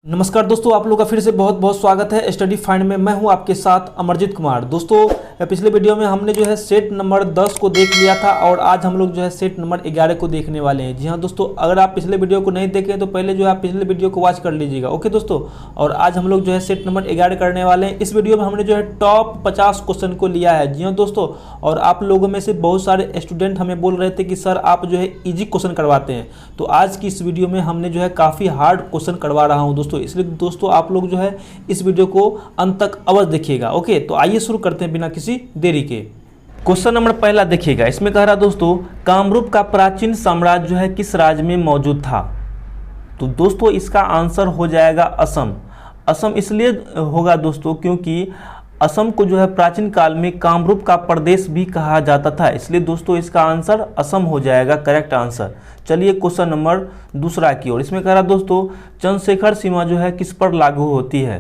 नमस्कार दोस्तों, आप लोग का फिर से बहुत बहुत स्वागत है स्टडी फाइंड में। मैं हूं आपके साथ अमरजीत कुमार। दोस्तों, पिछले वीडियो में हमने जो है सेट नंबर 10 को देख लिया था और आज हम लोग जो है सेट नंबर 11 को देखने वाले हैं। जी हां दोस्तों, अगर आप पिछले वीडियो को नहीं देखें तो पहले जो है आप पिछले वीडियो को वॉच कर लीजिएगा। ओके दोस्तों, और आज हम लोग जो है सेट नंबर 11 करने वाले हैं। इस वीडियो में हमने जो है टॉप 50 क्वेश्चन को लिया है। जी हाँ दोस्तों, और आप लोगों में से बहुत सारे स्टूडेंट हमें बोल रहे थे कि सर आप जो है ईजी क्वेश्चन करवाते हैं, तो आज की इस वीडियो में हमने जो है काफ़ी हार्ड क्वेश्चन करवा रहा हूँ दोस्तों। इसलिए दोस्तों आप लोग जो है इस वीडियो को अंत तक अवश्य देखिएगा। ओके, तो आइए शुरू करते हैं बिना किसी देरी के। क्वेश्चन नंबर पहला देखिएगा, इसमें कह रहा दोस्तों कामरूप का प्राचीन साम्राज्य जो है किस राज्य में मौजूद था? तो दोस्तों इसका आंसर हो जाएगा असम। असम इसलिए होगा दोस्तों क्योंकि असम को जो है प्राचीन काल में कामरूप का प्रदेश भी कहा जाता था, इसलिए दोस्तों इसका आंसर असम हो जाएगा करेक्ट आंसर। चलिए क्वेश्चन नंबर दूसरा की ओर। इसमें कह रहा दोस्तों चंद्रशेखर सीमा जो है किस पर लागू होती है?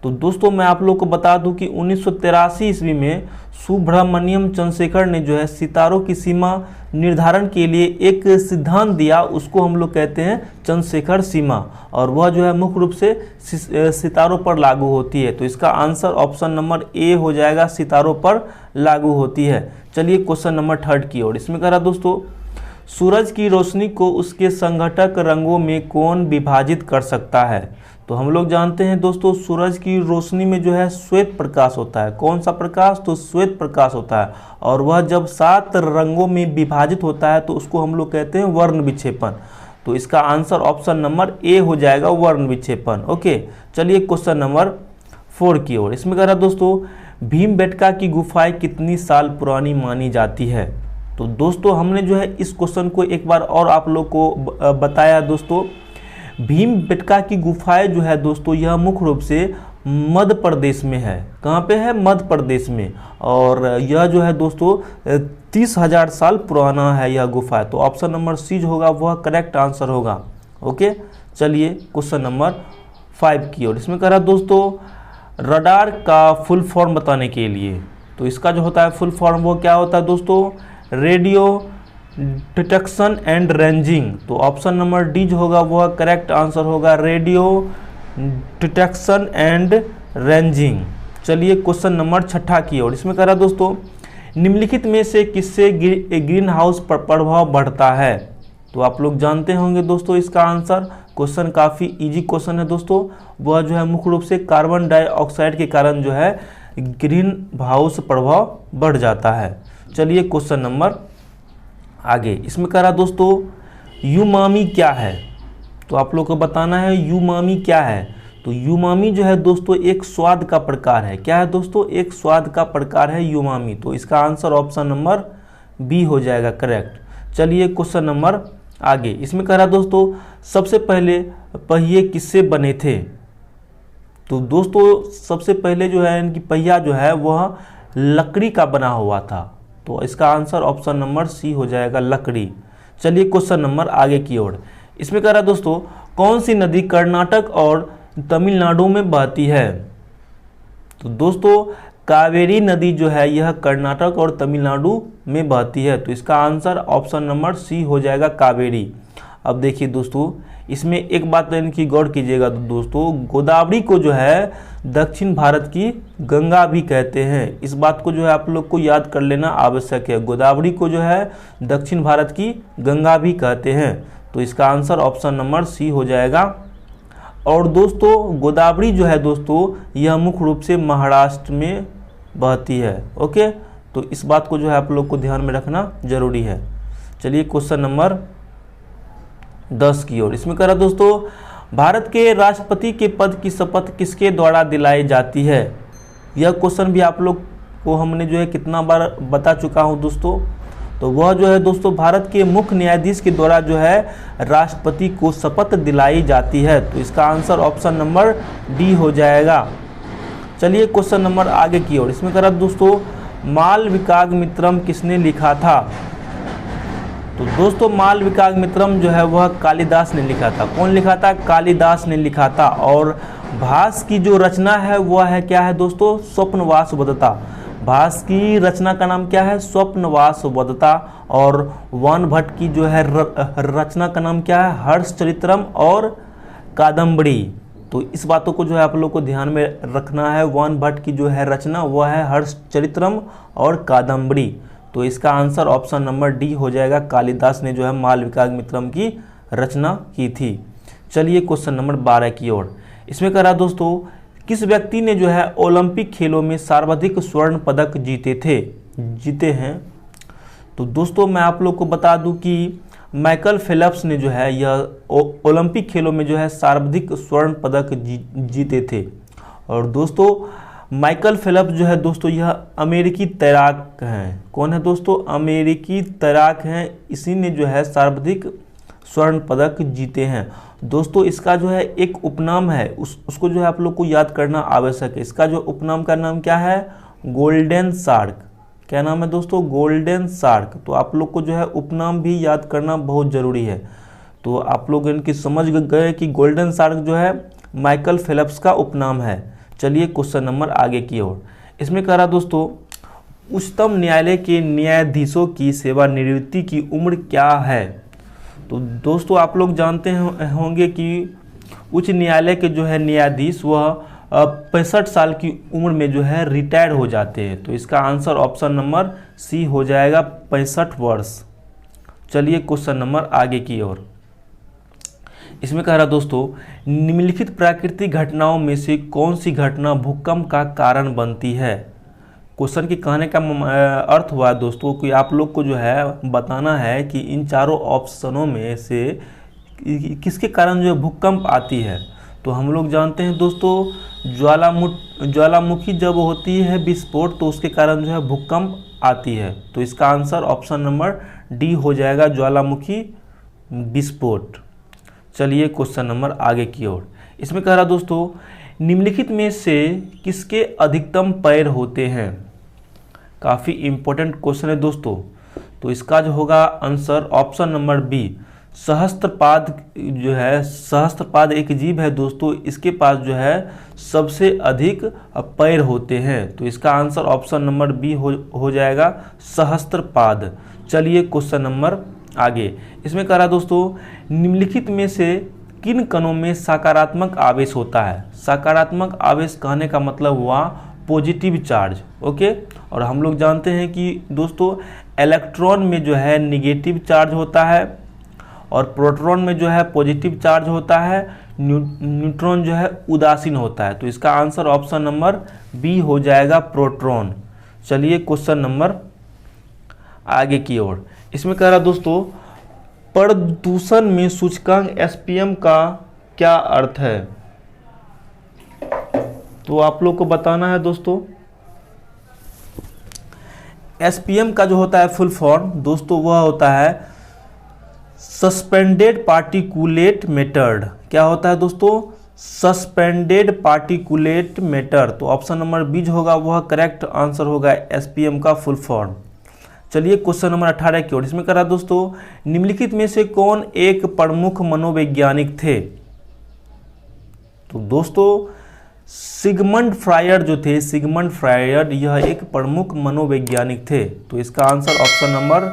तो दोस्तों मैं आप लोग को बता दूं कि 1983 ईस्वी में सुब्रमण्यम चंद्रशेखर ने जो है सितारों की सीमा निर्धारण के लिए एक सिद्धांत दिया, उसको हम लोग कहते हैं चंद्रशेखर सीमा, और वह जो है मुख्य रूप से सितारों पर लागू होती है। तो इसका आंसर ऑप्शन नंबर ए हो जाएगा, सितारों पर लागू होती है। चलिए क्वेश्चन नंबर थर्ड की ओर। इसमें कह रहा दोस्तों सूरज की रोशनी को उसके संघटक रंगों में कौन विभाजित कर सकता है? तो हम लोग जानते हैं दोस्तों सूरज की रोशनी में जो है श्वेत प्रकाश होता है। कौन सा प्रकाश? तो श्वेत प्रकाश होता है, और वह जब 7 रंगों में विभाजित होता है तो उसको हम लोग कहते हैं वर्ण विक्षेपण। तो इसका आंसर ऑप्शन नंबर ए हो जाएगा, वर्ण विक्षेपण। ओके, चलिए क्वेश्चन नंबर 4 की ओर। इसमें कह रहा दोस्तों भीमबेटका की गुफाएं कितनी साल पुरानी मानी जाती है? तो दोस्तों हमने जो है इस क्वेश्चन को एक बार और आप लोग को बताया दोस्तों। भीमबेटका की गुफाएं जो है दोस्तों यह मुख्य रूप से मध्य प्रदेश में है। कहाँ पे है? मध्य प्रदेश में। और यह जो है दोस्तों 30,000 साल पुराना है यह गुफा। तो ऑप्शन नंबर सी जो होगा वह करेक्ट आंसर होगा। ओके, चलिए क्वेश्चन नंबर 5 की ओर। इसमें कह रहा दोस्तों रडार का फुल फॉर्म बताने के लिए, तो इसका जो होता है फुल फॉर्म वो क्या होता है दोस्तों? Radio detection and ranging. तो ऑप्शन नंबर डी जो होगा वह करेक्ट आंसर होगा, रेडियो डिटेक्शन एंड रेंजिंग। चलिए क्वेश्चन नंबर 6 की ओर। इसमें कह रहा दोस्तों निम्नलिखित में से किससे ग्रीन हाउस पर प्रभाव बढ़ता है? तो आप लोग जानते होंगे दोस्तों इसका आंसर। क्वेश्चन काफ़ी इजी क्वेश्चन है दोस्तों। वह जो है मुख्य रूप से कार्बन डाइऑक्साइड के कारण जो है ग्रीन हाउस प्रभाव बढ़ जाता है। चलिए क्वेश्चन नंबर आगे। इसमें कह रहा दोस्तों यूमामी क्या है? तो आप लोग को बताना है यूमामी क्या है। तो यूमामी जो है दोस्तों एक स्वाद का प्रकार है। क्या है दोस्तों? एक स्वाद का प्रकार है यूमामी। तो इसका आंसर ऑप्शन नंबर बी हो जाएगा करेक्ट। चलिए क्वेश्चन नंबर आगे। इसमें कह रहा दोस्तों सबसे पहले पहिए किससे बने थे? तो दोस्तों सबसे पहले जो है इनकी पहिया जो है वह लकड़ी का बना हुआ था। तो इसका आंसर ऑप्शन नंबर सी हो जाएगा, लकड़ी। चलिए क्वेश्चन नंबर आगे की ओर। इसमें कह रहा दोस्तों कौन सी नदी कर्नाटक और तमिलनाडु में बहती है? तो दोस्तों कावेरी नदी जो है यह कर्नाटक और तमिलनाडु में बहती है। तो इसका आंसर ऑप्शन नंबर सी हो जाएगा, कावेरी। अब देखिए दोस्तों इसमें एक बात इनकी गौर कीजिएगा दोस्तों, गोदावरी को जो है दक्षिण भारत की गंगा भी कहते हैं। इस बात को जो है आप लोग को याद कर लेना आवश्यक है। गोदावरी को जो है दक्षिण भारत की गंगा भी कहते हैं। तो इसका आंसर ऑप्शन नंबर सी हो जाएगा। और दोस्तों गोदावरी जो है दोस्तों यह मुख्य रूप से महाराष्ट्र में बहती है। ओके, तो इस बात को जो है आप लोग को ध्यान में रखना जरूरी है। चलिए क्वेश्चन नंबर 10 की ओर। इसमें कह रहा दोस्तों भारत के राष्ट्रपति के पद की शपथ किसके द्वारा दिलाई जाती है? यह क्वेश्चन भी आप लोग को हमने जो है कितना बार बता चुका हूं दोस्तों। तो वह जो है दोस्तों भारत के मुख्य न्यायाधीश के द्वारा जो है राष्ट्रपति को शपथ दिलाई जाती है। तो इसका आंसर ऑप्शन नंबर डी हो जाएगा। चलिए क्वेश्चन नंबर आगे की ओर। इसमें कह रहा दोस्तों मालविकाग्निमित्रम किसने लिखा था? तो दोस्तों मालविकाग्निमित्रम जो है वह कालिदास ने लिखा था। कौन लिखा था? कालिदास ने लिखा था। और भास की जो रचना है वह है क्या है दोस्तों? स्वप्नवासवदत्ता। भास की रचना का नाम क्या है? स्वप्नवासवदत्ता। और वान भट्ट की जो है रचना का नाम क्या है? हर्षचरित्रम और कादम्बरी। तो इस बातों को जो है आप लोग को ध्यान में रखना है। वामन भट्ट की जो है रचना वह है हर्षचरित्रम और कादम्बरी। तो इसका आंसर ऑप्शन नंबर डी हो जाएगा। कालिदास ने जो है मालविकाग्निमित्रम की रचना की थी। चलिए क्वेश्चन नंबर 12 की ओर। इसमें कह रहा दोस्तों, किस व्यक्ति ने जो है ओलंपिक खेलों में सर्वाधिक स्वर्ण पदक जीते हैं। तो दोस्तों मैं आप लोग को बता दूं कि माइकल फेल्प्स ने जो है यह ओलंपिक खेलों में जो है सर्वाधिक स्वर्ण पदक जीते थे। और दोस्तों माइकल फेल्प्स जो है दोस्तों यह अमेरिकी तैराक हैं। कौन है दोस्तों? अमेरिकी तैराक हैं। इसी ने जो है सर्वाधिक स्वर्ण पदक जीते हैं। दोस्तों इसका जो है एक उपनाम है, उसको जो है आप लोग को याद करना आवश्यक है। इसका जो उपनाम का नाम क्या है? Golden shark. क्या नाम है दोस्तों? Golden shark. तो आप लोग को जो है उपनाम भी याद करना बहुत ज़रूरी है। तो आप लोग इनकी समझ गए कि गोल्डन शार्क जो है माइकल फेल्प्स का उपनाम है। चलिए क्वेश्चन नंबर आगे की ओर। इसमें कह रहा दोस्तों, उच्चतम न्यायालय के न्यायाधीशों की सेवानिवृत्ति की उम्र क्या है। तो दोस्तों आप लोग जानते होंगे कि उच्च न्यायालय के जो है न्यायाधीश वह 65 साल की उम्र में जो है रिटायर हो जाते हैं। तो इसका आंसर ऑप्शन नंबर सी हो जाएगा, 65 वर्ष। चलिए क्वेश्चन नंबर आगे की ओर। इसमें कह रहा दोस्तों, निम्नलिखित प्राकृतिक घटनाओं में से कौन सी घटना भूकंप का कारण बनती है। क्वेश्चन के कहने का अर्थ हुआ दोस्तों कि आप लोग को जो है बताना है कि इन चारों ऑप्शनों में से किसके कारण जो है भूकंप आती है। तो हम लोग जानते हैं दोस्तों ज्वालामुखी जब होती है विस्फोट तो उसके कारण जो है भूकंप आती है। तो इसका आंसर ऑप्शन नंबर डी हो जाएगा, ज्वालामुखी विस्फोट। चलिए क्वेश्चन नंबर आगे की ओर। इसमें कह रहा दोस्तों, निम्नलिखित में से किसके अधिकतम पैर होते हैं। काफ़ी इंपॉर्टेंट क्वेश्चन है दोस्तों। तो इसका जो होगा आंसर ऑप्शन नंबर बी, सहस्त्रपाद जो है, सहस्त्रपाद एक जीव है दोस्तों, इसके पास जो है सबसे अधिक पैर होते हैं। तो इसका आंसर ऑप्शन नंबर बी हो जाएगा, सहस्त्रपाद। चलिए क्वेश्चन नंबर आगे। इसमें कह रहा दोस्तों, निम्नलिखित में से किन कणों में सकारात्मक आवेश होता है। सकारात्मक आवेश कहने का मतलब हुआ पॉजिटिव चार्ज। ओके, और हम लोग जानते हैं कि दोस्तों इलेक्ट्रॉन में जो है निगेटिव चार्ज होता है और प्रोटॉन में जो है पॉजिटिव चार्ज होता है, न्यूट्रॉन जो है उदासीन होता है। तो इसका आंसर ऑप्शन नंबर बी हो जाएगा, प्रोटॉन। चलिए क्वेश्चन नंबर आगे की ओर। इसमें कह रहा दोस्तों, प्रदूषण में सूचकांक एसपीएम का क्या अर्थ है। तो आप लोग को बताना है दोस्तों, एसपीएम का जो होता है फुल फॉर्म दोस्तों वह होता है सस्पेंडेड पार्टिकुलेट मैटर। क्या होता है दोस्तों? Suspended particulate matter. तो ऑप्शन नंबर बी होगा वह करेक्ट आंसर होगा एसपीएम का फुल फॉर्म। चलिए क्वेश्चन नंबर 18 की ओर। इसमें कह रहा दोस्तों, निम्नलिखित में से कौन एक प्रमुख मनोवैज्ञानिक थे। तो दोस्तों सिगमंड फ्रायड जो थे, सिगमंड फ्रायड यह एक प्रमुख मनोवैज्ञानिक थे। तो इसका आंसर ऑप्शन नंबर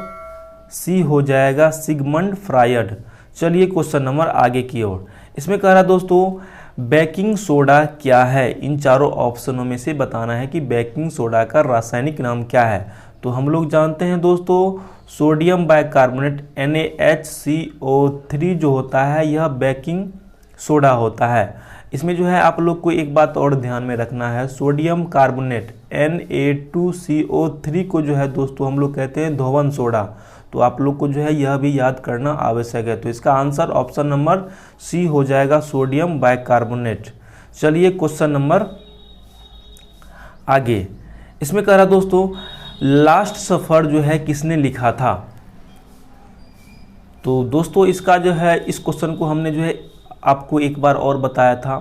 सी हो जाएगा, सिगमंड फ्रायड। चलिए क्वेश्चन नंबर आगे की ओर। इसमें कह रहा दोस्तों, बेकिंग सोडा क्या है। इन चारों ऑप्शनों में से बताना है कि बेकिंग सोडा का रासायनिक नाम क्या है। तो हम लोग जानते हैं दोस्तों सोडियम बाइकार्बोनेट NaHCO3 जो होता है यह बेकिंग सोडा होता है। इसमें जो है आप लोग को एक बात और ध्यान में रखना है, सोडियम कार्बोनेट Na2CO3 को जो है दोस्तों हम लोग कहते हैं धोवन सोडा। तो आप लोग को जो है यह भी याद करना आवश्यक है। तो इसका आंसर ऑप्शन नंबर सी हो जाएगा, सोडियम बाइकार्बोनेट। चलिए क्वेश्चन नंबर आगे। इसमें कह रहा दोस्तों, लास्ट सफ़र जो है किसने लिखा था। तो दोस्तों इसका जो है इस क्वेश्चन को हमने जो है आपको एक बार और बताया था।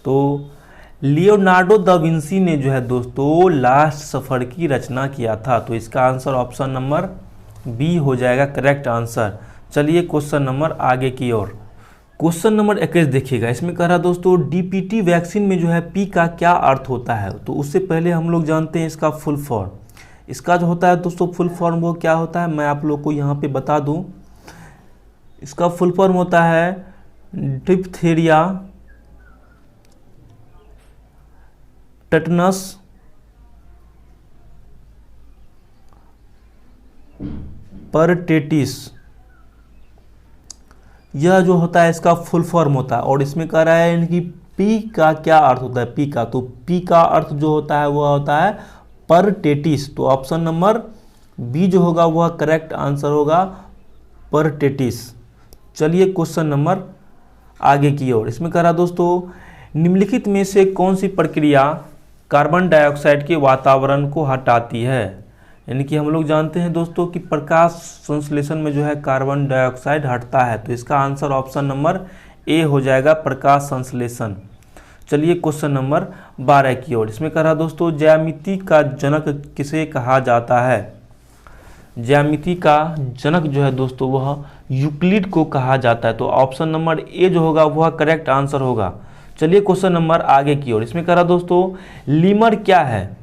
तो लियोनार्डो दा विंसी ने जो है दोस्तों लास्ट सफ़र की रचना किया था। तो इसका आंसर ऑप्शन नंबर बी हो जाएगा करेक्ट आंसर। चलिए क्वेश्चन नंबर आगे की ओर। क्वेश्चन नंबर 21 देखिएगा। इसमें कह रहा दोस्तों, डीपीटी वैक्सीन में जो है पी का क्या अर्थ होता है। तो उससे पहले हम लोग जानते हैं इसका फुल फॉर्म। इसका जो होता है दोस्तों फुल फॉर्म वो क्या होता है, मैं आप लोग को यहाँ पे बता दूँ। इसका फुल फॉर्म होता है डिप्थीरिया टेटनस परटेटिस, यह जो होता है इसका फुल फॉर्म होता है। और इसमें कह रहा है कि पी का क्या अर्थ होता है, पी का, तो पी का अर्थ जो होता है वह होता है परटेटिस। तो ऑप्शन नंबर बी जो होगा वह करेक्ट आंसर होगा, परटेटिस। चलिए क्वेश्चन नंबर आगे की ओर। इसमें कह रहा दोस्तों, निम्नलिखित में से कौन सी प्रक्रिया कार्बन डाइऑक्साइड के वातावरण को हटाती है। यानी कि हम लोग जानते हैं दोस्तों कि प्रकाश संश्लेषण में जो है कार्बन डाइऑक्साइड हटता है, तो इसका आंसर ऑप्शन नंबर ए हो जाएगा, प्रकाश संश्लेषण। चलिए क्वेश्चन नंबर 12 की ओर। इसमें कह रहा दोस्तों, ज्यामिति का जनक किसे कहा जाता है। ज्यामिति का जनक जो है दोस्तों वह यूक्लिड को कहा जाता है, तो ऑप्शन नंबर ए जो होगा वह करेक्ट आंसर होगा। चलिए क्वेश्चन नंबर आगे की ओर। इसमें कह रहा दोस्तों, लीमर क्या है।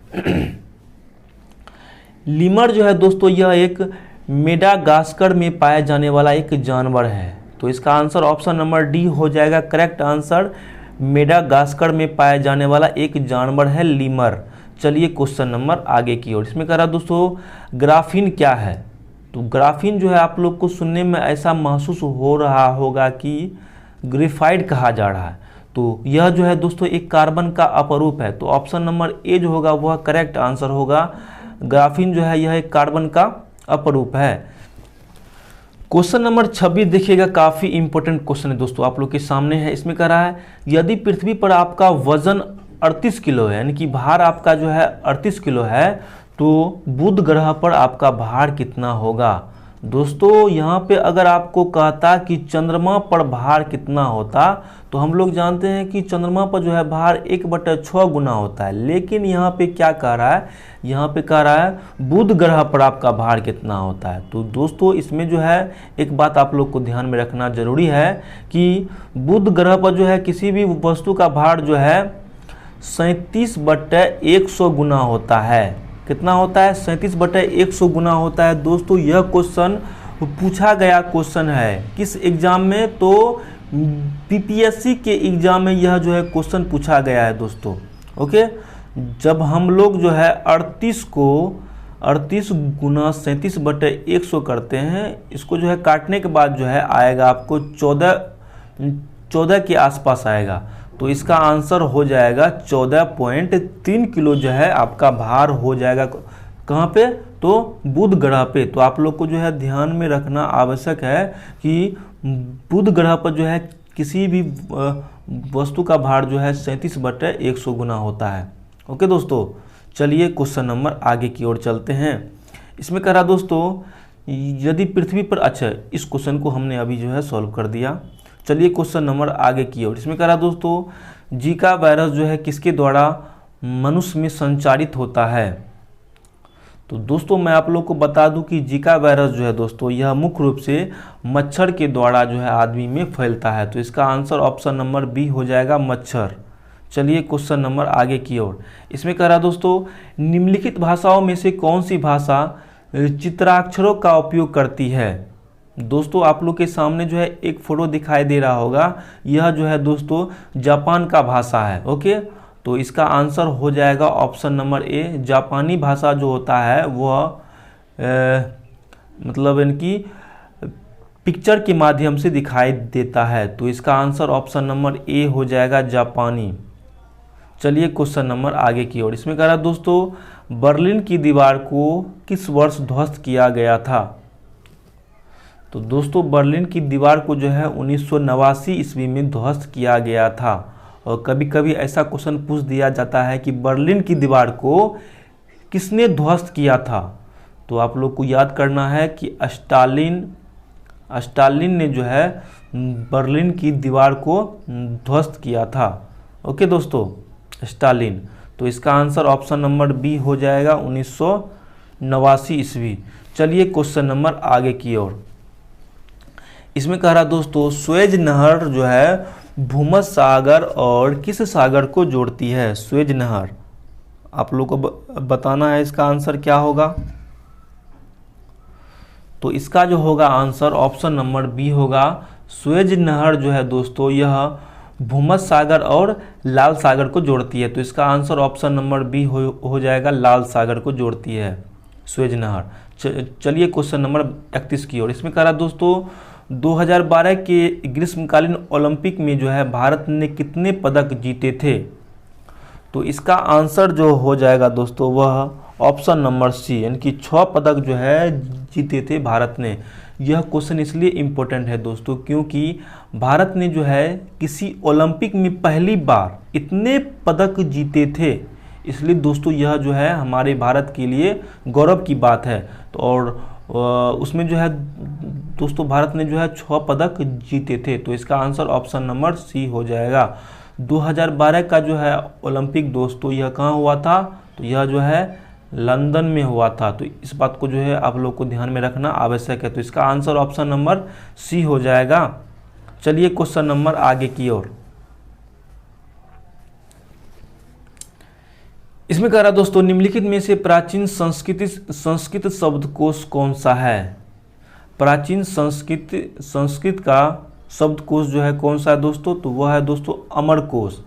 लीमर जो है दोस्तों यह एक मेडागास्कर में पाया जाने वाला एक जानवर है, तो इसका आंसर ऑप्शन नंबर डी हो जाएगा, करेक्ट आंसर। मेडागास्कर में पाया जाने वाला एक जानवर है लीमर। चलिए क्वेश्चन नंबर आगे की ओर। इसमें कह रहा दोस्तों, ग्राफीन क्या है। तो ग्राफीन जो है आप लोग को सुनने में ऐसा महसूस हो रहा होगा कि ग्रेफाइट कहा जा रहा है, तो यह जो है दोस्तों एक कार्बन का अपरूप है, तो ऑप्शन नंबर ए जो होगा वह करेक्ट आंसर होगा। ग्राफीन जो है यह एक कार्बन का अपरूप है। क्वेश्चन नंबर 26 देखिएगा, काफ़ी इंपॉर्टेंट क्वेश्चन है दोस्तों, आप लोग के सामने है। इसमें कह रहा है, यदि पृथ्वी पर आपका वजन 38 किलो है, यानी कि भार आपका जो है 38 किलो है, तो बुध ग्रह पर आपका भार कितना होगा। दोस्तों यहाँ पे अगर आपको कहता कि चंद्रमा पर भार कितना होता, तो हम लोग जानते हैं कि चंद्रमा पर जो है भार 1/6 गुना होता है, लेकिन यहाँ पे क्या कह रहा है, यहाँ पे कह रहा है बुध ग्रह पर आपका भार कितना होता है। तो दोस्तों इसमें जो है एक बात आप लोग को ध्यान में रखना जरूरी है कि बुध ग्रह पर जो है किसी भी वस्तु का भार जो है 37/100 गुना होता है। कितना होता है, 37/100 गुना होता है। दोस्तों यह क्वेश्चन पूछा गया क्वेश्चन है किस एग्जाम में, तो पीपीएससी के एग्जाम में यह जो है क्वेश्चन पूछा गया है दोस्तों। ओके, जब हम लोग जो है 38 को 38 गुना 37/100 करते हैं, इसको जो है काटने के बाद जो है आएगा आपको 14 के आसपास आएगा, तो इसका आंसर हो जाएगा 14.3 किलो जो है आपका भार हो जाएगा। कहाँ पे, तो बुध ग्रह पे। तो आप लोग को जो है ध्यान में रखना आवश्यक है कि बुध ग्रह पर जो है किसी भी वस्तु का भार जो है 37/100 गुना होता है। ओके दोस्तों, चलिए क्वेश्चन नंबर आगे की ओर चलते हैं। इसमें कह रहा दोस्तों, यदि पृथ्वी पर, अच्छा इस क्वेश्चन को हमने अभी जो है सॉल्व कर दिया। चलिए क्वेश्चन नंबर आगे की ओर। इसमें कह रहा दोस्तों, जीका वायरस जो है किसके द्वारा मनुष्य में संचारित होता है। तो दोस्तों मैं आप लोग को बता दूं कि जीका वायरस जो है दोस्तों यह मुख्य रूप से मच्छर के द्वारा जो है आदमी में फैलता है, तो इसका आंसर ऑप्शन नंबर बी हो जाएगा, मच्छर। चलिए क्वेश्चन नंबर आगे की ओर। इसमें कह रहा दोस्तों, निम्नलिखित भाषाओं में से कौन सी भाषा चित्राक्षरों का उपयोग करती है। दोस्तों आप लोग के सामने जो है एक फोटो दिखाई दे रहा होगा, यह जो है दोस्तों जापान का भाषा है। ओके, तो इसका आंसर हो जाएगा ऑप्शन नंबर ए। जापानी भाषा जो होता है वह मतलब इनकी पिक्चर के माध्यम से दिखाई देता है, तो इसका आंसर ऑप्शन नंबर ए हो जाएगा, जापानी। चलिए क्वेश्चन नंबर आगे की ओर। इसमें कह रहा दोस्तों, बर्लिन की दीवार को किस वर्ष ध्वस्त किया गया था। तो दोस्तों बर्लिन की दीवार को जो है 1989 ईस्वी में ध्वस्त किया गया था। और कभी कभी ऐसा क्वेश्चन पूछ दिया जाता है कि बर्लिन की दीवार को किसने ध्वस्त किया था, तो आप लोग को याद करना है कि स्टालिन ने जो है बर्लिन की दीवार को ध्वस्त किया था। ओके दोस्तों, स्टालिन। तो इसका आंसर ऑप्शन नंबर बी हो जाएगा, 1989 ईस्वी। चलिए क्वेश्चन नंबर आगे की ओर। इसमें कह रहा दोस्तों, स्वेज नहर जो है भूमध्य सागर और किस सागर को जोड़ती है। स्वेज नहर, आप लोग को बताना है इसका आंसर क्या होगा। तो इसका जो होगा आंसर ऑप्शन नंबर बी होगा, स्वेज नहर जो है दोस्तों यह भूमध्य सागर और लाल सागर को जोड़ती है। तो इसका आंसर ऑप्शन नंबर बी हो जाएगा, लाल सागर को जोड़ती है स्वेज नहर। चलिए क्वेश्चन नंबर 31 की ओर। इसमें कह रहा दोस्तों 2012 के ग्रीष्मकालीन ओलंपिक में जो है भारत ने कितने पदक जीते थे? तो इसका आंसर जो हो जाएगा दोस्तों वह ऑप्शन नंबर सी, यानी कि 6 पदक जो है जीते थे भारत ने। यह क्वेश्चन इसलिए इम्पोर्टेंट है दोस्तों क्योंकि भारत ने जो है किसी ओलंपिक में पहली बार इतने पदक जीते थे, इसलिए दोस्तों यह जो है हमारे भारत के लिए गौरव की बात है। तो और उसमें जो है दोस्तों भारत ने जो है 6 पदक जीते थे। तो इसका आंसर ऑप्शन नंबर सी हो जाएगा। 2012 का जो है ओलंपिक दोस्तों यह कहाँ हुआ था? तो यह जो है लंदन में हुआ था। तो इस बात को जो है आप लोग को ध्यान में रखना आवश्यक है। तो इसका आंसर ऑप्शन नंबर सी हो जाएगा। चलिए क्वेश्चन नंबर आगे की ओर। इसमें कह रहा दोस्तों निम्नलिखित में से प्राचीन संस्कृत शब्दकोश कौन सा है? प्राचीन संस्कृत का शब्दकोश जो है कौन सा है दोस्तों? तो वह है दोस्तों अमरकोश।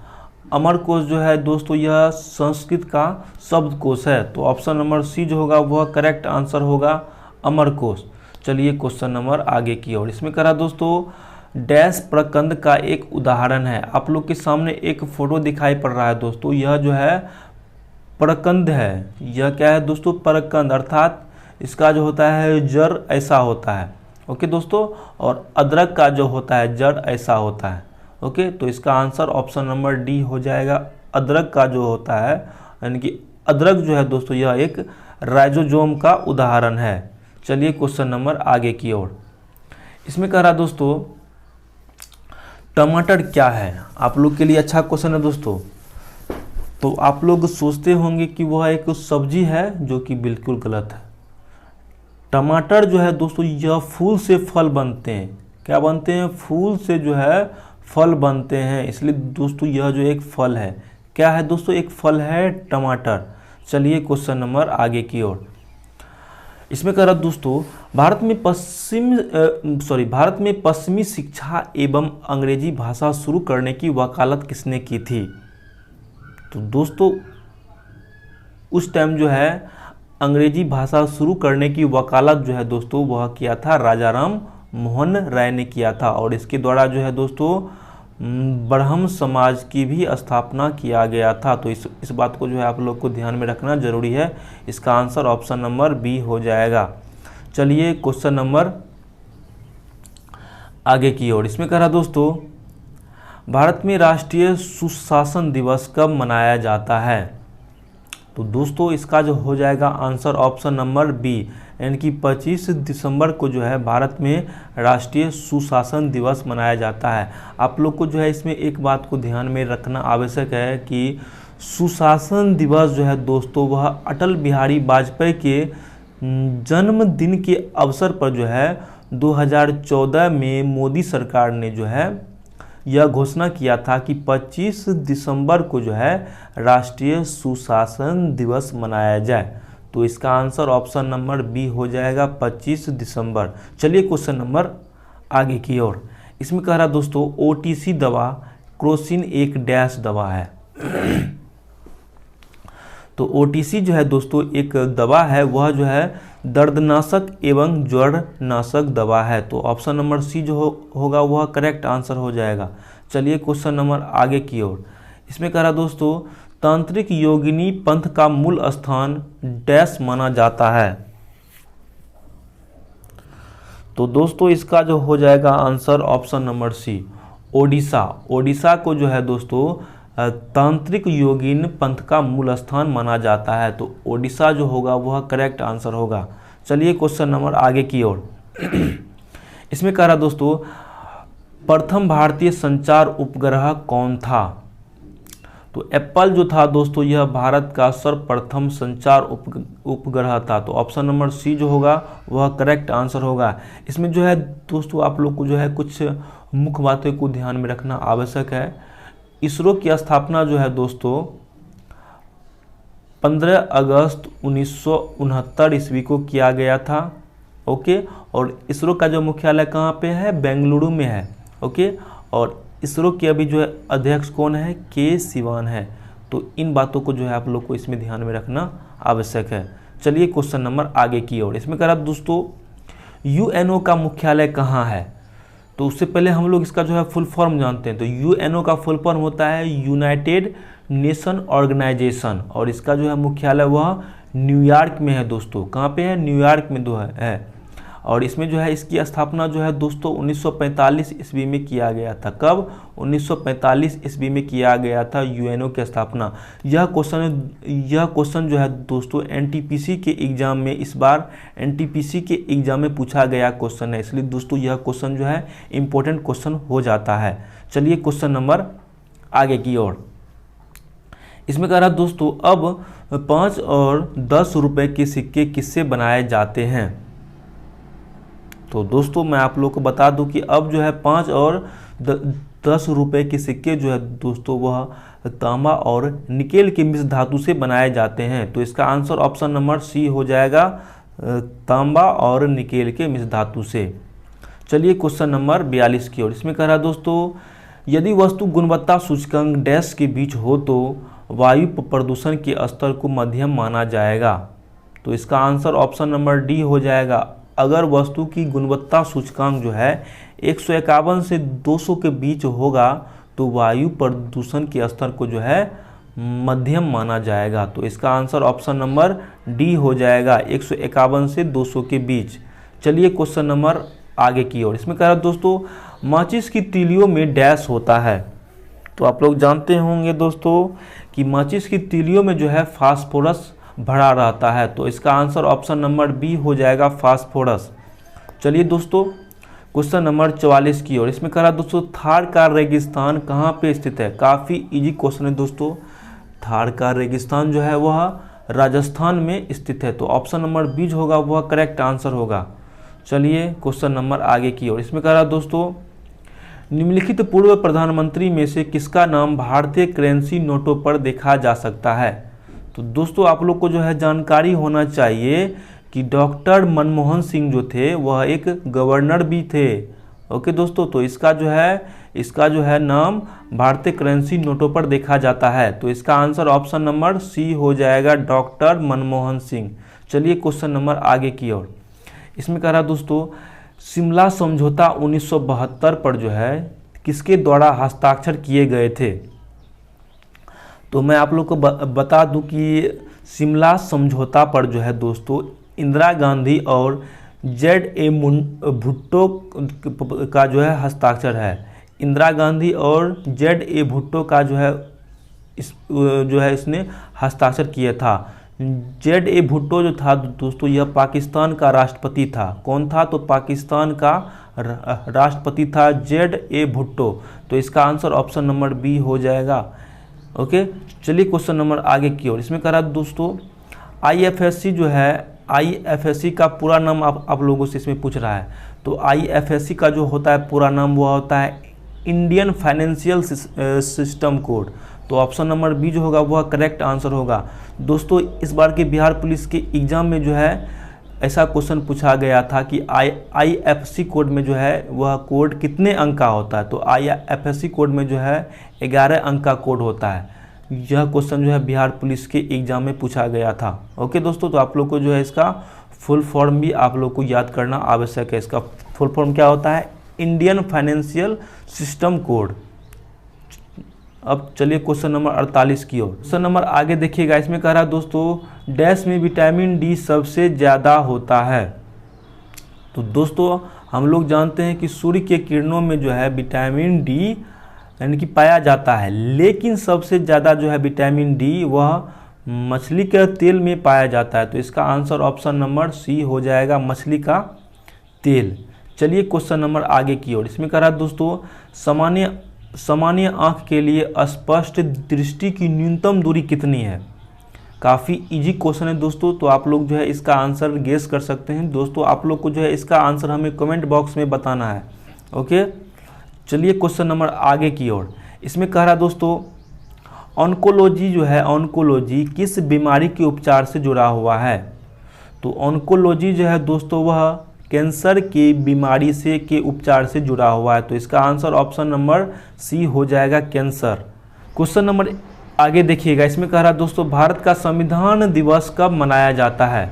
अमरकोश जो है दोस्तों यह संस्कृत का शब्दकोश है। तो ऑप्शन नंबर सी जो होगा वह करेक्ट आंसर होगा, अमरकोश। चलिए क्वेश्चन नंबर आगे की ओर। इसमें कह रहा दोस्तों डैश प्रकंद का एक उदाहरण है। आप लोग के सामने एक फोटो दिखाई पड़ रहा है दोस्तों, यह जो है प्रकंद है। यह क्या है दोस्तों? प्रकंद, अर्थात इसका जो होता है जड़ ऐसा होता है। ओके दोस्तों, और अदरक का जो होता है जड़ ऐसा होता है। ओके, तो इसका आंसर ऑप्शन नंबर डी हो जाएगा। अदरक का जो होता है, यानी कि अदरक जो है दोस्तों यह एक राइजोजोम का उदाहरण है। चलिए क्वेश्चन नंबर आगे की ओर। इसमें कह रहा दोस्तों टमाटर क्या है? आप लोग के लिए अच्छा क्वेश्चन है दोस्तों। तो आप लोग सोचते होंगे कि वह एक सब्जी है, जो कि बिल्कुल गलत है। टमाटर जो है दोस्तों यह फूल से फल बनते हैं। क्या बनते हैं? फूल से जो है फल बनते हैं, इसलिए दोस्तों यह जो एक फल है, क्या है दोस्तों? एक फल है टमाटर। चलिए क्वेश्चन नंबर आगे की ओर। इसमें कह रहा दोस्तों भारत में पश्चिमी शिक्षा एवं अंग्रेजी भाषा शुरू करने की वकालत किसने की थी? तो दोस्तों उस टाइम जो है अंग्रेजी भाषा शुरू करने की वकालत जो है दोस्तों वह किया था राजा राम मोहन राय ने किया था। और इसके द्वारा जो है दोस्तों ब्रह्म समाज की भी स्थापना किया गया था। तो इस बात को जो है आप लोग को ध्यान में रखना जरूरी है। इसका आंसर ऑप्शन नंबर बी हो जाएगा। चलिए क्वेश्चन नंबर आगे की ओर। इसमें कह रहा दोस्तों भारत में राष्ट्रीय सुशासन दिवस कब मनाया जाता है? तो दोस्तों इसका जो हो जाएगा आंसर ऑप्शन नंबर बी, यानी कि 25 दिसंबर को जो है भारत में राष्ट्रीय सुशासन दिवस मनाया जाता है। आप लोग को जो है इसमें एक बात को ध्यान में रखना आवश्यक है कि सुशासन दिवस जो है दोस्तों वह अटल बिहारी वाजपेयी के जन्मदिन के अवसर पर जो है 2014 में मोदी सरकार ने जो है यह घोषणा किया था कि 25 दिसंबर को जो है राष्ट्रीय सुशासन दिवस मनाया जाए। तो इसका आंसर ऑप्शन नंबर बी हो जाएगा, 25 दिसंबर। चलिए क्वेश्चन नंबर आगे की ओर। इसमें कह रहा दोस्तों ओटीसी दवा क्रोसिन एक डैश दवा है। तो ओटीसी जो है दोस्तों एक दवा है, वह जो है दर्दनाशक एवं ज्वरनाशक दवा है। तो ऑप्शन नंबर सी जो होगा वह करेक्ट आंसर हो जाएगा। चलिए क्वेश्चन नंबर आगे की ओर। इसमें कह रहा दोस्तों तांत्रिक योगिनी पंथ का मूल स्थान डैश माना जाता है। तो दोस्तों इसका जो हो जाएगा answer option number C, Odisha. Odisha को जो है दोस्तों तांत्रिक योगिन पंथ का मूल स्थान माना जाता है। तो ओडिशा जो होगा वह करेक्ट आंसर होगा। चलिए क्वेश्चन नंबर आगे की ओर। इसमें कह रहा दोस्तों प्रथम भारतीय संचार उपग्रह कौन था? तो एप्पल जो था दोस्तों यह भारत का सर्वप्रथम संचार उपग्रह था। तो ऑप्शन नंबर सी जो होगा वह करेक्ट आंसर होगा। इसमें जो है दोस्तों आप लोग को जो है कुछ मुख्य बातें को ध्यान में रखना आवश्यक है। इसरो की स्थापना जो है दोस्तों 15 अगस्त 1969 ईस्वी को किया गया था। ओके, और इसरो का जो मुख्यालय कहाँ पे है? बेंगलुरु में है। ओके, और इसरो के अभी जो है अध्यक्ष कौन है, के सिवान है। तो इन बातों को जो है आप लोग को इसमें ध्यान में रखना आवश्यक है। चलिए क्वेश्चन नंबर आगे की ओर। इसमें कह रहा दोस्तों यूएनओ का मुख्यालय कहाँ है। तो उससे पहले हम लोग इसका जो है फुल फॉर्म जानते हैं। तो यूएनओ का फुल फॉर्म होता है यूनाइटेड नेशन ऑर्गेनाइजेशन, और इसका जो है मुख्यालय वह न्यूयॉर्क में है दोस्तों। कहाँ पे है, न्यूयॉर्क में है। और इसमें जो है इसकी स्थापना जो है दोस्तों 1945 ईस्वी में किया गया था। कब, 1945 ईस्वी में किया गया था यूएनओ की स्थापना। यह क्वेश्चन जो है दोस्तों एनटीपीसी के एग्जाम में, इस बार एनटीपीसी के एग्जाम में पूछा गया क्वेश्चन है, इसलिए दोस्तों यह क्वेश्चन जो है इंपॉर्टेंट क्वेश्चन हो जाता है। चलिए क्वेश्चन नंबर आगे की ओर। इसमें कह रहा दोस्तों अब 5 और 10 रुपए के सिक्के किससे बनाए जाते हैं। तो दोस्तों मैं आप लोग को बता दूं कि अब जो है 5 और 10 रुपए के सिक्के जो है दोस्तों वह तांबा और निकेल के मिश्र धातु से बनाए जाते हैं। तो इसका आंसर ऑप्शन नंबर सी हो जाएगा, तांबा और निकेल के मिश्र धातु से। चलिए क्वेश्चन नंबर 42 की ओर। इसमें कह रहा दोस्तों यदि वस्तु गुणवत्ता सूचकांक डैश के बीच हो तो वायु प्रदूषण के स्तर को मध्यम माना जाएगा। तो इसका आंसर ऑप्शन नंबर डी हो जाएगा। अगर वस्तु की गुणवत्ता सूचकांक जो है 151 से 200 के बीच होगा तो वायु प्रदूषण के स्तर को जो है मध्यम माना जाएगा। तो इसका आंसर ऑप्शन नंबर डी हो जाएगा, 151 से 200 के बीच। चलिए क्वेश्चन नंबर आगे की ओर। इसमें कह रहा दोस्तों माचिस की तीलियों में डैश होता है। तो आप लोग जानते होंगे दोस्तों कि माचिस की तीलियों में जो है फास्फोरस भरा रहता है। तो इसका आंसर ऑप्शन नंबर बी हो जाएगा, फास्फोरस। चलिए दोस्तों क्वेश्चन नंबर 44 की ओर। इसमें कह रहा दोस्तों थार का रेगिस्तान कहाँ पे स्थित है। काफ़ी इजी क्वेश्चन है दोस्तों। थार का रेगिस्तान जो है वह राजस्थान में स्थित है। तो ऑप्शन नंबर बी जो होगा वह करेक्ट आंसर होगा। चलिए क्वेश्चन नंबर आगे की ओर। इसमें कह रहा दोस्तों निम्नलिखित पूर्व प्रधानमंत्री में से किसका नाम भारतीय करेंसी नोटों पर देखा जा सकता है। तो दोस्तों आप लोग को जो है जानकारी होना चाहिए कि डॉक्टर मनमोहन सिंह जो थे वह एक गवर्नर भी थे। ओके दोस्तों, तो इसका जो है नाम भारतीय करेंसी नोटों पर देखा जाता है। तो इसका आंसर ऑप्शन नंबर सी हो जाएगा, डॉक्टर मनमोहन सिंह। चलिए क्वेश्चन नंबर आगे की ओर। इसमें कह रहा दोस्तों शिमला समझौता 1972 पर जो है किसके द्वारा हस्ताक्षर किए गए थे। तो मैं आप लोग को बता दूं कि शिमला समझौता पर जो है दोस्तों इंदिरा गांधी और Z.A. भुट्टो का जो है हस्ताक्षर है। इंदिरा गांधी और Z.A. भुट्टो का जो है इसने हस्ताक्षर किया था। Z.A. भुट्टो जो था दोस्तों यह पाकिस्तान का राष्ट्रपति था। कौन था, तो पाकिस्तान का राष्ट्रपति था Z.A. भुट्टो। तो इसका आंसर ऑप्शन नंबर बी हो जाएगा। ओके, चलिए क्वेश्चन नंबर आगे की ओर। इसमें कह रहा दोस्तों IFSC जो है, IFSC का पूरा नाम आप लोगों से इसमें पूछ रहा है। तो IFSC का जो होता है पूरा नाम वह होता है इंडियन फाइनेंशियल सिस्टम कोड। तो ऑप्शन नंबर बी जो होगा वह करेक्ट आंसर होगा। दोस्तों इस बार के बिहार पुलिस के एग्जाम में जो है ऐसा क्वेश्चन पूछा गया था कि IFSC कोड में जो है वह कोड कितने अंक का होता है। तो IFSC कोड में जो है 11 अंक का कोड होता है। यह क्वेश्चन जो है बिहार पुलिस के एग्जाम में पूछा गया था। ओके दोस्तों, तो आप लोग को जो है इसका फुल फॉर्म भी आप लोग को याद करना आवश्यक है। इसका फुल फॉर्म क्या होता है, इंडियन फाइनेंशियल सिस्टम कोड। अब चलिए क्वेश्चन नंबर 48 की ओर। क्वेश्चन नंबर आगे देखिएगा। इसमें कह रहा है दोस्तों डैश में विटामिन डी सबसे ज़्यादा होता है। तो दोस्तों हम लोग जानते हैं कि सूर्य के किरणों में जो है विटामिन डी यानी कि पाया जाता है, लेकिन सबसे ज़्यादा जो है विटामिन डी वह मछली के तेल में पाया जाता है। तो इसका आंसर ऑप्शन नंबर सी हो जाएगा, मछली का तेल। चलिए क्वेश्चन नंबर आगे की ओर। इसमें कह रहा है दोस्तों सामान्य आँख के लिए स्पष्ट दृष्टि की न्यूनतम दूरी कितनी है। काफ़ी इजी क्वेश्चन है दोस्तों, तो आप लोग जो है इसका आंसर गेस कर सकते हैं। दोस्तों आप लोग को जो है इसका आंसर हमें कमेंट बॉक्स में बताना है। ओके, चलिए क्वेश्चन नंबर आगे की ओर। इसमें कह रहा दोस्तों ऑन्कोलॉजी जो है, ऑन्कोलॉजी किस बीमारी के उपचार से जुड़ा हुआ है। तो ऑन्कोलॉजी जो है दोस्तों वह कैंसर की बीमारी से के उपचार से जुड़ा हुआ है। तो इसका आंसर ऑप्शन नंबर सी हो जाएगा, कैंसर। क्वेश्चन नंबर आगे देखिएगा, इसमें कह रहा है दोस्तों भारत का संविधान दिवस कब मनाया जाता है।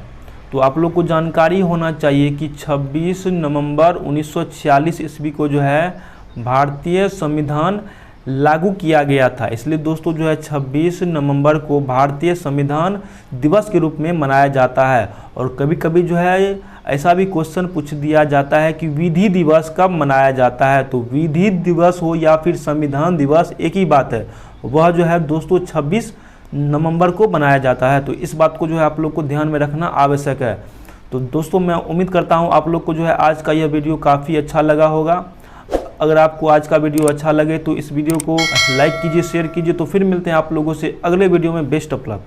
तो आप लोग को जानकारी होना चाहिए कि 26 नवंबर 1946 ईस्वी को जो है भारतीय संविधान लागू किया गया था। इसलिए दोस्तों जो है 26 नवंबर को भारतीय संविधान दिवस के रूप में मनाया जाता है। और कभी कभी जो है ऐसा भी क्वेश्चन पूछ दिया जाता है कि विधि दिवस कब मनाया जाता है। तो विधि दिवस हो या फिर संविधान दिवस एक ही बात है, वह जो है दोस्तों 26 नवंबर को मनाया जाता है। तो इस बात को जो है आप लोग को ध्यान में रखना आवश्यक है। तो दोस्तों मैं उम्मीद करता हूँ आप लोग को जो है आज का यह वीडियो काफ़ी अच्छा लगा होगा। अगर आपको आज का वीडियो अच्छा लगे तो इस वीडियो को लाइक कीजिए, शेयर कीजिए। तो फिर मिलते हैं आप लोगों से अगले वीडियो में। Best of luck.